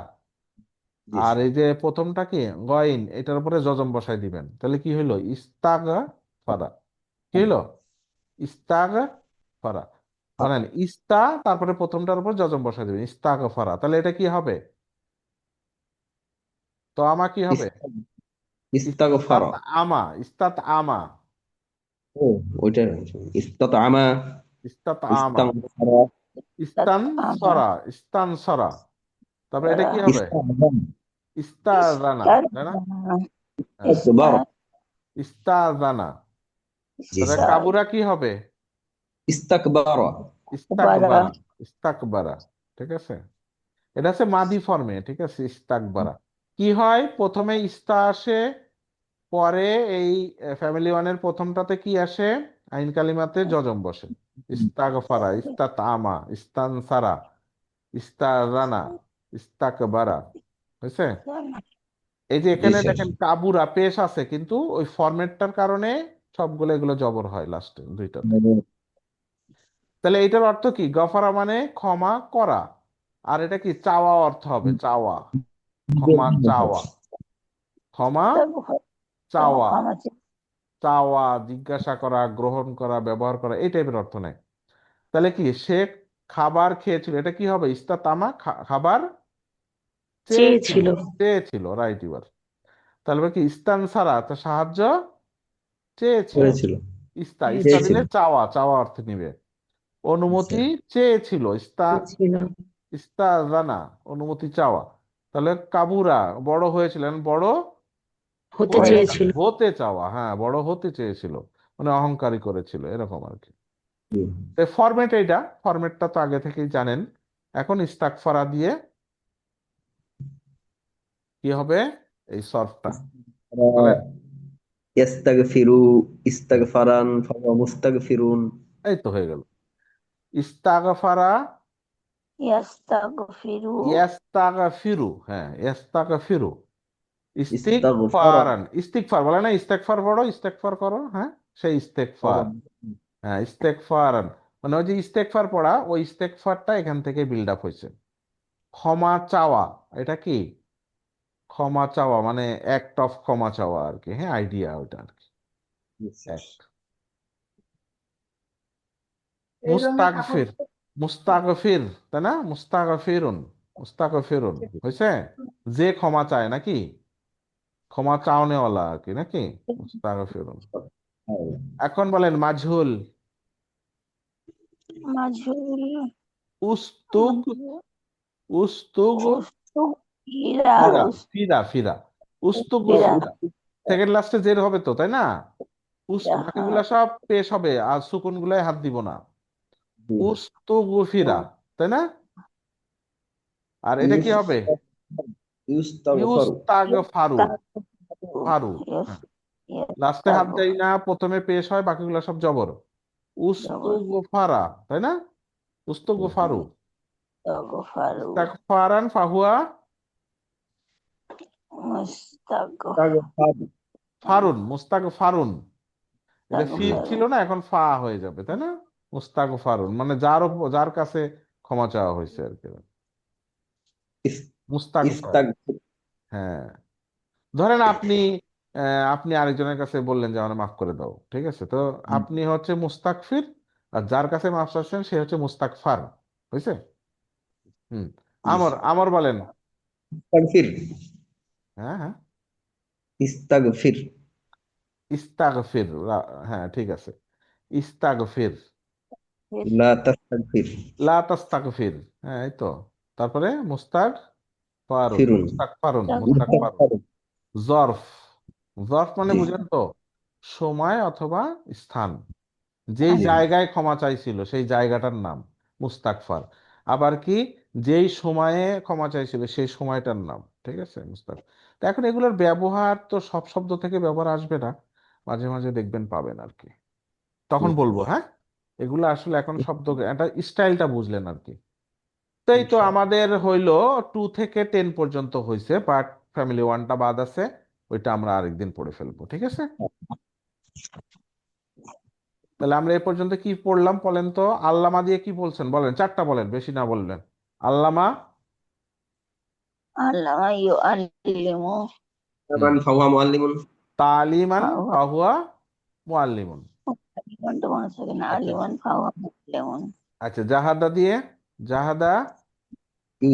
জি আর স্যার। এই যে প্রথমটা কি গয়েন, এটার উপরে জজম বসাই দিবেন, তাহলে কি হইলো? ইস্তাগা ফারা, কি হইলো? ইস্তাগা ফারা। ধরেন ইস্তা, তারপরে প্রথমটার উপর জজম বসাই দিবেন, ইস্তাগা ফারা, তাহলে এটা কি হবে? তো আমা কি হবে? ইস্তাগফার। ইস্তাত আমা, ইস্তাত আমা, ও ওইটা ইস্তাত আমা। ইস্তাত আমা, ইস্তাগফারা। ইস্তান আমার সরা, ইস্তান সরা। তারপরে এটা তারা কি হবে? ইস্তাগফার। ইস্তাজানা, ইস্তার তাই না? হ্যাঁ, ইস্তাগফার। ইস্তাজানা। জি তাহলে স্যার। কাবুরা কি হবে? ইস্তাকবারা। বারা ইস্তাকবারা, ইস্তাকবারা, ঠিক আছে। এটা হচ্ছে মাদি ফর্মে, ঠিক আছে, ইস্তাকবারা। কি হয়? প্রথমে ইস্তা আসে, পরে এই ফ্যামিলি ওয়ানের প্রথমটাতে কি আসে? আইন কালিমাতে জজম বসে। ইস্তাগফারা, ইস্তাতামা, ইস্তানসারা, ইস্তাজানা, ইস্তাকবারা, হয়েছে। এই যে জি এখানে স্যার। দেখেন কাবুরা পেশ আছে, কিন্তু ওই ফরম্যাটটার কারণে সবগুলো এগুলো জবর হয় লাস্টে দুইটাতে। তাহলে এটার অর্থ কি? গফারা মানে ক্ষমা করা, আর এটা কি চাওয়া অর্থ হবে, চাওয়া, ক্ষমা চাওয়া, ক্ষমা চাওয়া, ক্ষমা চাওয়া, জিজ্ঞাসা করা, গ্রহণ করা, ব্যবহার করা, এই টাইপের অর্থ নেয়। তাহলে কি সে খাবার খেয়েছিল, এটা কি হবে? ইস্তাতামা, খাবার চেয়েছিল, চেয়েছিল চেয়েছিল, রাইট। এবার তাহলে কি ইস্তানসারা, তা সাহায্য চেয়েছিল, করেছিল। ইস্তা ইস্তা চেয়েছিল দিলে চাওয়া, চাওয়া অর্থে নিবে। অনুমতি চেয়েছিল, ইস্তা ছিল ইস্তা জানা, অনুমতি চাওয়া। তাহলে কাবুরা বড় হয়েছিলেন, বড় হতে হয়ে চেয়েছিল। হতে চাওয়া, হ্যাঁ বড় হতে চেয়েছিল, মানে অহংকারী করেছিল এরকম আর কি। ফরম্যাট এইটা, ফরম্যাটটা তো আগে থেকেই জানেন। এখন ইস্তাগফারা দিয়ে কি হবে এই সরফটা বলেন। ইস্তাগফিরু হ্যাঁ, ইস্তাগফারান ফাহুয়া মুস্তাগফিরুন। এই তো হয়ে গেল। ইস্তাগফারা ইয়াস্তাগফিরু ইয়াস্তাগফিরু, হ্যাঁ ইয়াস্তাগফিরু, ইস্তাগফারা ইস্তিগফারান, ইস্তিগফার বলে না, ইস্তেগফার পড়ো, ইস্তেগফার করো, হ্যাঁ সেই ইস্তেগফার। হ্যাঁ ইস্তেগফারান, মানে ওই যে ইস্তেগফার পড়া, ওই ইস্তেগফারটা এখান থেকে বিল্ড আপ হয়েছে। ক্ষমা চাওয়া, এটা কি ক্ষমা চাওয়া, মানে অ্যাক্ট অফ ক্ষমা চাওয়া আর কি, হ্যাঁ আইডিয়া ওটা আর কি, act। মুস্তাগফির, মুস্তাগফির, তাই না, মুস্তাগফিরুন, মুস্তাগফিরুন হয়েছে, যে ক্ষমা চায় নাকি, ক্ষমা চাওনেওয়ালা আর কি নাকি, মুস্তাগফিরুন। এখন বলেন মাজহুল, মাজহুল উস্তুগ, উস্তুগ উস্তুগ ফিরা ফিরা, ফিরা ফিরা, উস্তুগ ফিরা ফিরা, সেকেন্ড লাস্টে জের হবে তো, তাই না, হ্যাঁ বাকিগুলা সব পেশ হবে, আর সুকুন গুলাই হাত দিব না। উস্তুগ ফিরা, তাই না, আর এটা কি হবে, ইস্তাগফারু ইউস্তাগফারু, ফারু, ইয়েস হ্যাঁ লাস্টে হাত ইয়েস্তাগফিরু দেই না, প্রথমে পেশ হয়, বাকিগুলো সব জবর। উস্তুগফারা, তাই না, উস্তুগফারু, ইস্তাগফারু ইস্তাগফারান ফাহুয়া ইস্তাগফারু ফারুন, মুস্তাগফারুন, এটা ফির মুস্তাগফিরু ছিল না, এখন ফা হয়ে যাবে, তাই না, মুস্তাগফারুন, মানে যার কাছে ক্ষমা চাওয়া হয়েছে আর কি, মুস্তাগফার। ইস্তাগফির হ্যাঁ, ধরেন আপনি আপনি আরেকজনের কাছে বললেন যে আমার মাফ করে দাও, ঠিক আছে, তো আপনি হচ্ছে মুস্তাগফির, আর যার কাছে মাফ চাচ্ছেন সে হচ্ছে মুস্তাগফার, বুঝছে। হুম, আমর আমর বলেন। ইস্তাগফির হ্যাঁ হ্যাঁ, ইস্তাগফির ইস্তাগফির, হ্যাঁ ঠিক আছে, ইস্তাগফির, লা তাস্তাগফির লা তাস্তাগফির, হ্যাঁ এই তো। তারপরে মুস্তাগফারুন, ফিরুন মুস্তাগফারুন, মুস্তাগফারুন। ইস্তাগফারু জরফ, জরফ মানে জি বুঝেন তো, সময় অথবা স্থান, যেই জি জায়গায় ক্ষমা চাইছিল সেই জায়গাটার নাম মুস্তাগফার। আবার কি, যেই সময়ে ক্ষমা চাইছিল সেই সময়টার নাম, ঠিক আছে, মুস্তাগ। তো এখন এগুলোর ব্যবহার তো সব শব্দ থেকে ব্যবহার আসবে না, মাঝে মাঝে দেখবেন পাবেন আর কি, তখন বলবো, হ্যাঁ এগুলো আসলে এখন শব্দ, একটা স্টাইলটা বুঝলেন আর কি। তো এই তো আমাদের হইলো 2 থেকে 10 পর্যন্ত হয়েছে, বাট ফ্যামিলি ওয়ানটা বাদ আছে, ওইটা আমরা আরেকদিন পড়ে ফেলবো, ঠিক আছে। তাহলে আমরা এ পর্যন্ত কি পড়লাম বলেন তো, আল্লামা দিয়ে কি বলছেন বলেন, চারটা বলেন, বেশি না বললেন। আল্লামা, আল্লামা ইউআল্লিমু হুম, মান ফাহুয়া মুআল্লিমুন তালিমান ফাহুয়া ফাহুয়া মুআল্লিমুন। আলিমান তো মনে থাকে না আচ্ছা, আলিমান ফাহুয়া মুসলিমুন আচ্ছা জাহাদা দিয়ে, জাহাদা,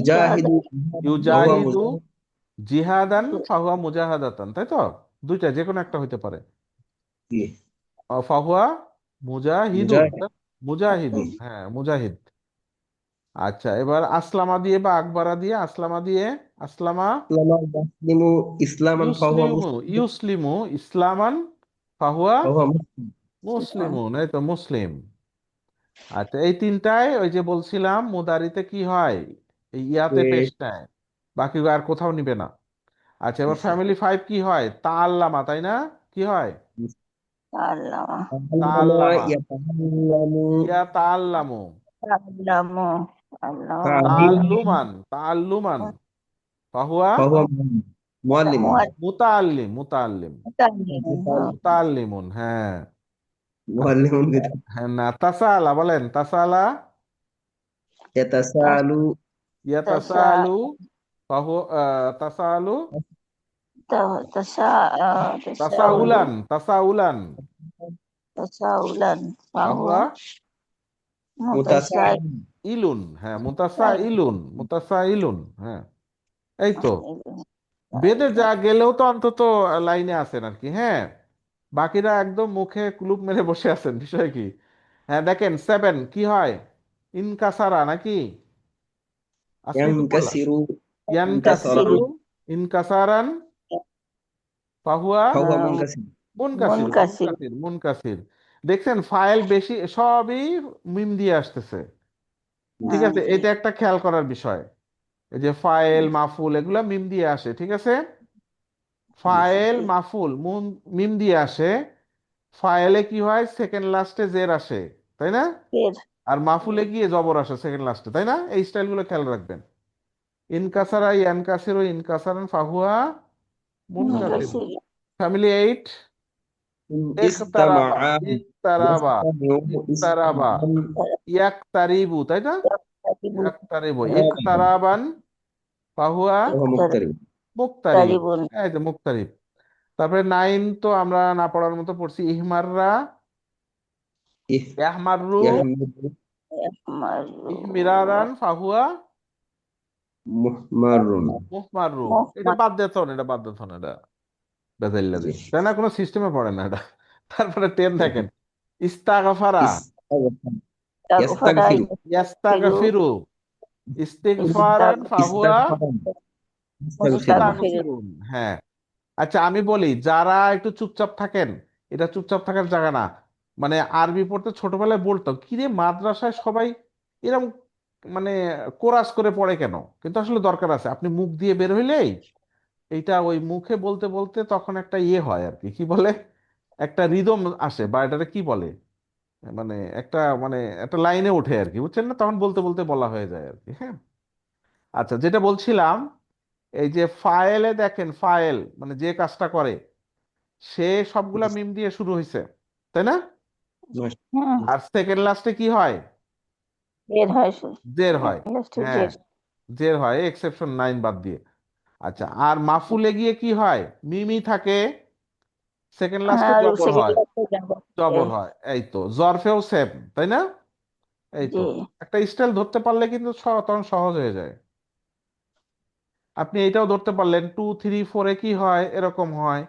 জাহাদা ইউজাহিদু ফাহুয়া ইউজাহিদু মুজাহিদ জিহাদান ফাহুয়া মুজাহাদাতান, তাই তো, দুইটা যে কোনো একটা হইতে পারে। ফাহুয়া মুজাহিদুন, মুজাহিদ মুজাহিদুন, হ্যাঁ মুজাহিদ। আচ্ছা এবার আসলামা দিয়ে বা আকবরা দিয়ে, আসলামা দিয়ে, আসলামা, ইসলামা মুসলিমু ইসলামান ফাহুয়া ইউসলিমু, মুসলিম ইউসলিমু ইসলামান ফাহুয়া ফাহুয়া মুসলিম মুসলিমুন, এই তো মুসলিম। আচ্ছা এই তিনটায় ওই যে বলছিলাম মুদারিতে কি হয়, এই ইয়াতে পেশ নেয়, বাকি আর কোথাও নিবে না। আচ্ছা এবার ফ্যামিলি 5 কি হয়, তাআল্লামা, তাই না, কি হয়, আল্লামা তাআল্লামা তাআল্লামা, ইয়াতাআল্লামু ইয়া তাআল্লামু, আল্লামু আল্লামা তাআল্লুমান তাআল্লুমান, তাআল্লুমান ফাহুয়া ফাহুয়া মুআল্লিমুন মুতাআল্লিম, মুতাআল্লিম, মুতাআল্লিমুন, হ্যাঁ। আচ্ছা, মুআল্লিমুন হ্যাঁ না, তাসালা বলেন, তাসালা, ইয়াতাসালু ইয়াতাসালু ফাহুয়া তাসালু, তাসাউলান, তাসাউলান তাসাউলান ফাহুয়া ফাহুয়া মুতাসাই মুতাসাইলুন হ্যাঁ মুতাসাইলুন, মুতাসাইলুন, হ্যাঁ এই তো। বেদে যা গেলেও তো অন্তত লাইনে আছেন আর কি, হ্যাঁ। বাকিরা একদম মুখে কুলুপ মেরে বসে আছেন, বিষয় কি? হ্যাঁ, দেখেন 7 কি হয়? ইনকাসারা নাকি? আসিফ বলা, ينكسر ইয়ানকাসিরু, انكسر কাসিরু ইনকাসারান, ফাহুয়া فهو আহ, منكسر মুনকাসির, মুনকাসির। মুনকাসির, মুনকাসির। দেখছেন ফাইল বেশি সবই মিম দিয়ে আসতেছে। ঠিক আছে, জি। এটা একটা খেয়াল করার বিষয়। এই যে ফাইল মাফুল এগুলা মিম দিয়ে আসে, ঠিক আছে? ফাইল জি। মাফুল মিম দিয়ে আসে। ফাইলে কি হয়, সেকেন্ড লাস্টে জের আসে, তাই না? এর আর মাফুলে গিয়ে জবর আসে সেকেন্ড লাস্টে, তাই না? এই স্টাইলগুলো খেয়াল রাখবেন। ইনকাসারা ইয়ানকাসিরু ইনকাসারান ফাহুয়া মুনকাসির। মুনকাসির। ফ্যামিলি 8, إن ইকতারাবা, استمع ইকতারাবা, يستمع ইকতারাবা, ইয়াকতারিবু, তাই না? তারিবু। ইয়াকতারিবু, ইকতারাবান ফাহুয়া وهو مقترب মুক্তারিব। তারিবুন। এই যে মুক্তারিব। তারপরে 9 তো আমরা না পড়ার মতো পড়ছি, ইহমাররা, إيه ইয়াহমাররু, يحمد ইহমিরারান ফাহুয়া محمر মুহমাররু। এটা মুহম্মদ। বাদ দিতেন, এটা বাদ দিতেন, এটা বেজাইল্লাজি, জি তাই না? কোনো সিস্টেমে পড়ে না এটা। তারপরে 10 দেখেন, ইস্তাগফারা, তাগফারা يستغفر ফিরু। ইয়াস্তাগফিরু, ইস্তিগফারান ফাহুয়া استغفر يستغفر মুস্তাগফিরুন। হ্যাঁ। আচ্ছা আমি বলি, যারা একটু চুপচাপ থাকেন, এটা চুপচাপ থাকার জায়গা না। মানে আরবি পড়তে ছোটবেলায় বলতো কি রে, মাদ্রাসায় সবাই এরকম মানে কোরাস করে পড়ে কেন? কিন্তু আসলে দরকার আছে, আপনি মুখ দিয়ে বের হইলেই এইটা ওই মুখে বলতে বলতে তখন একটা ইয়ে হয় আর কি, কি বলে, একটা রিদম আসে, বা এটাকে কি বলে, মানে একটা মানে একটা লাইনে ওঠে আর কি, বুঝছেন না? তখন বলতে বলতে বলা হয়ে যায় আর কি। হ্যাঁ। আচ্ছা, যেটা বলছিলাম, এই যে ফাইলে দেখেন, ফাইল মানে যে কাজটা করে, সে সবগুলা মিম দিয়ে শুরু হয়েছে, তাই না? হ্যাঁ, আর সেকেন্ড লাস্টে কি হয়? জের হয় জের হয়। লাস্টে হ্যাঁ, জের। জের হয়, এক্সেপশন 9 বাদ দিয়ে। আচ্ছা, আর মাফুলে গিয়ে কি হয়? মিমি থাকে, সেকেন্ড লাস্টে আর জবর সেকেন্ড হয়, লাস্টে যাব। জবর হয়। এই তো জরফেও সেম, তাই না? এই জি। তো একটা স্টাইল ধরতে পারলে কিন্তু তখন সহজ হয়ে যায়। আপনি এটাও ধরতে পারলেন 2 3 4-এ কি হয়, এরকম হয়।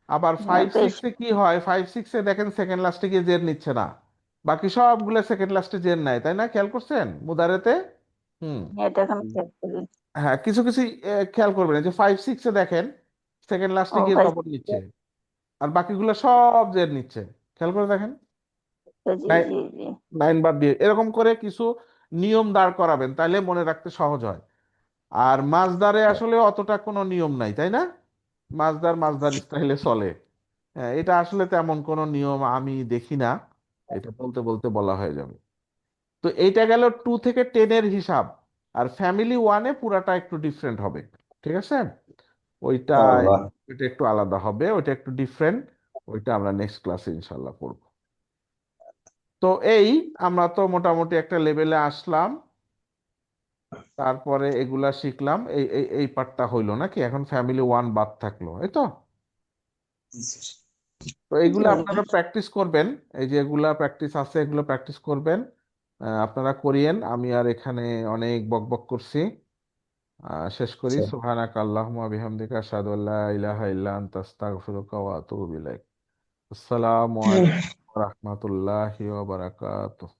আবার হ্যাঁ, 5 6-এ কি হয়, 5 6-এ দেখেন সেকেন্ড লাস্টে গিয়ে জের নিচ্ছে না, বাকি সবগুলো সেকেন্ড লাস্টে জের নেয়, তাই না? খেয়াল করছেন মুদারেতে? হুম। এটা এখন চেক করি। হ্যাঁ, কিছু কিছু খেয়াল করবেন, এই যে 5 6-এ দেখেন সেকেন্ড ও লাস্টে গিয়ে ভাই। জবর নিচ্ছে, আর বাকিগুলো সব জের নিচ্ছে। খেয়াল করে দেখেন। জি নাই, জি জি। 9 বাদ দিয়ে এরকম করে কিছু নিয়ম দাঁড় করাবেন, তাইলে মনে রাখতে সহজ হয়। আর মাছদারে আসলে অতটা কোনো নিয়ম নাই, তাই না? মাছদার মাছদার স্টাইলে চলে। হ্যাঁ, এটা আসলে তেমন কোনো নিয়ম আমি দেখি না, এটা বলতে বলতে বলা হয়ে যাবে। তো এইটা গেল 2 থেকে 10-এর হিসাব। আর ফ্যামিলি 1-এ পুরাটা একটু ডিফারেন্ট হবে, ঠিক আছে? ওইটা الله ওইটা একটু আলাদা হবে, ওইটা একটু ডিফারেন্ট। ওইটা আমরা নেক্সট ক্লাসে ইনশাল্লাহ করব। তো এই আমরা তো মোটামুটি একটা লেভেলে আসলাম, তারপরে এগুলা শিখলাম, এই এই এই পার্টটা হইলো নাকি? এখন ফ্যামিলি 1 বাদ থাকলো, এই তো। তো এইগুলো আপনারা প্র্যাকটিস করবেন, এই যে এগুলা প্র্যাকটিস আছে, এগুলো প্র্যাকটিস করবেন। আপনারা করিয়েন, আমি আর এখানে অনেক বকবক করছি। শেষ করি। সুবহানাকা আল্লাহুম্মা বিহামদিকা আশহাদু আল্লা ইলাহা ইল্লা আনতা আস্তাগফিরুকা ওয়া আতুবু ইলাইক। আসসালামু আলাইকুম ওয়া রাহমাতুল্লাহি ওয়া বারাকাতুহু।